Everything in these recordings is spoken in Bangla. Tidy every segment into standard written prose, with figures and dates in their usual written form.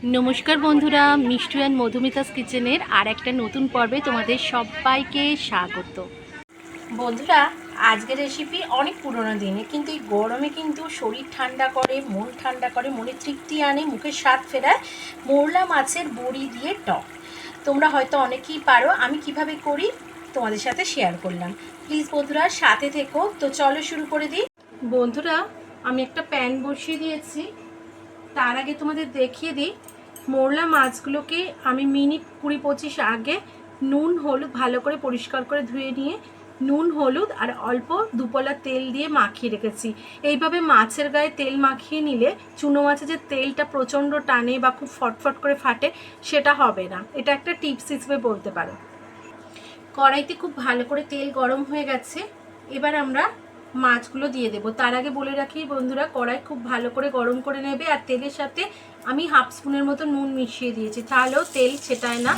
নমস্কার বন্ধুরা, মিষ্টু অ্যান্ড মধুমিতাস কিচেনের আর একটা নতুন পর্বে তোমাদের সবাইকে স্বাগত। বন্ধুরা, আজকের রেসিপি অনেক পুরনো দিনে, কিন্তু এই গরমে কিন্তু শরীর ঠান্ডা করে, মন ঠান্ডা করে, মনে তৃপ্তি আনে, মুখের স্বাদ ফেরায় মোরলা মাছের বড়ি দিয়ে টক। তোমরা হয়তো অনেকেই পারো, আমি কিভাবে করি তোমাদের সাথে শেয়ার করলাম। প্লিজ বন্ধুরা সাথে থেকো। তো চলো শুরু করে দিই। বন্ধুরা, আমি একটা প্যান বসিয়ে দিয়েছি। তার আগে তোমাদের দেখিয়ে দিই, মোরলা মাছগুলোকে আমি মিনিট 20-25 আগে নুন হলুদ ভালো করে পরিষ্কার করে ধুয়ে নিয়ে নুন হলুদ আর অল্প দুপলা তেল দিয়ে মাখিয়ে রেখেছি। এইভাবে মাছের গায়ে তেল মাখিয়ে নিলে চুনো মাছে যে তেলটা প্রচণ্ড টানে বা খুব ফটফট করে ফাটে, সেটা হবে না। এটা একটা টিপস হিসেবে বলতে পারো। কড়াইতে খুব ভালো করে তেল গরম হয়ে গেছে। এবার আমরা মাছগুলো দিয়ে দেবো। তার আগে বলে রাখি বন্ধুরা, কড়াই খুব ভালো করে গরম করে নেবে। আর তেলের সাথে আমি হাফ স্পুনের মতো নুন মিশিয়ে দিয়েছি, তাহলেও তেল ছেটায় না।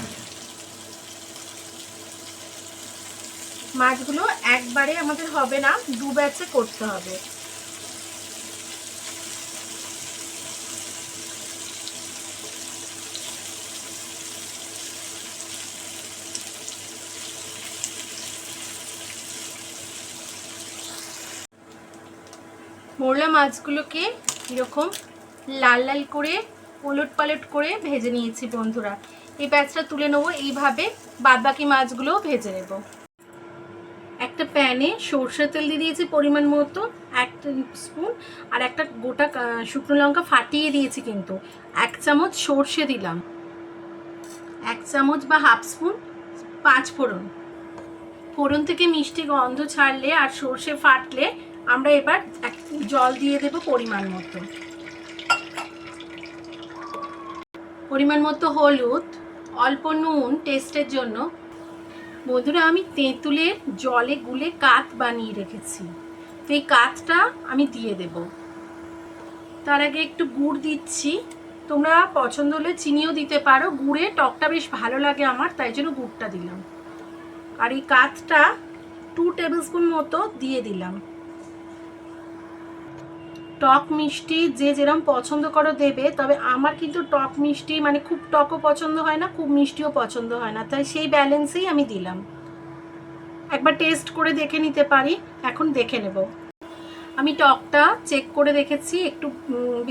মাছগুলো একবারে আমাদের হবে না, দু ব্যাচে করতে হবে। মোরলা মাছগুলোকে এরকম লাল লাল করে ওলট পালট করে ভেজে নিয়েছি বন্ধুরা। এই ব্যাচটা তুলে নেবো। এইভাবে বাদবাকি মাছগুলোও ভেজে নেব। একটা প্যানে সরষের তেল দিয়ে দিয়েছি পরিমাণ মতো 1 স্পুন, আর একটা গোটা শুকনো লঙ্কা ফাটিয়ে দিয়েছি, কিন্তু 1 চামচ সর্ষে দিলাম, 1 চামচ বা হাফ স্পুন 5 ফোড়ন। ফোড়ন থেকে মিষ্টি গন্ধ ছাড়লে আর সর্ষে ফাটলে আমরা এবার জল দিয়ে দেব পরিমাণ মতো। পরিমাণ মতো হলুদ, অল্প নুন টেস্টের জন্য। বন্ধুরা, আমি তেঁতুলের জলে গুলে কাত বানিয়ে রেখেছি, তো এই কাতটা আমি দিয়ে দেব। তার আগে একটু গুড় দিচ্ছি। তোমরা পছন্দ হলে চিনিও দিতে পারো, গুড়ে টকটা বেশ ভালো লাগে আমার, তাই জন্য গুড়টা দিলাম। আর এই কাতটা 2 টেবিল স্পুন মতো দিয়ে দিলাম। টক মিষ্টি যে যেরকম পছন্দ করো দেবে, তবে আমার কিন্তু টক মিষ্টি মানে খুব টকও পছন্দ হয় না, খুব মিষ্টিও পছন্দ হয় না, তাই সেই ব্যালেন্সেই আমি দিলাম। একবার টেস্ট করে দেখে নিতে পারি, এখন দেখে নেব। আমি টকটা চেক করে দেখেছি, একটু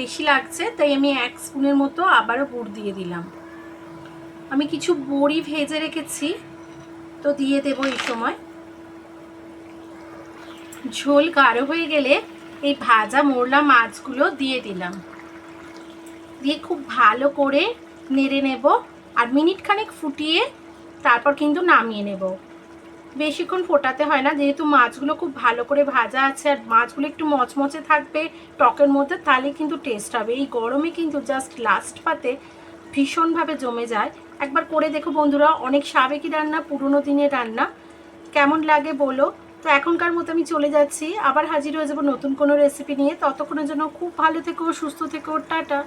বেশি লাগছে, তাই আমি 1 স্পুনের মতো আবারও গুড় দিয়ে দিলাম। আমি কিছু বড়ি ভেজে রেখেছি, তো দিয়ে দেবো এই সময়। ঝোল গাঢ় হয়ে গেলে এই ভাজা মোরলা মাছগুলো দিয়ে দিলাম, দিয়ে খুব ভালো করে নেড়ে নেব। আর মিনিট খানেক ফুটিয়ে তারপর কিন্তু নামিয়ে নেব। বেশিক্ষণ ফোটাতে হয় না, যেহেতু মাছগুলো খুব ভালো করে ভাজা আছে, আর মাছগুলো একটু মচমচে থাকবে টকের মধ্যে, তাহলে কিন্তু টেস্ট হবে। এই গরমে কিন্তু জাস্ট লাস্ট পাতে ভীষণভাবে জমে যায়। একবার করে দেখো বন্ধুরা, অনেক সাবেকি রান্না, পুরনো দিনের রান্না। কেমন লাগে বলো। তো এখনকার মতো আমি চলে যাচ্ছি, আবার হাজির হয়ে যাবো নতুন কোনো রেসিপি নিয়ে। ততক্ষণের জন্য খুব ভালো থেকো, সুস্থ থেকো, টাটা।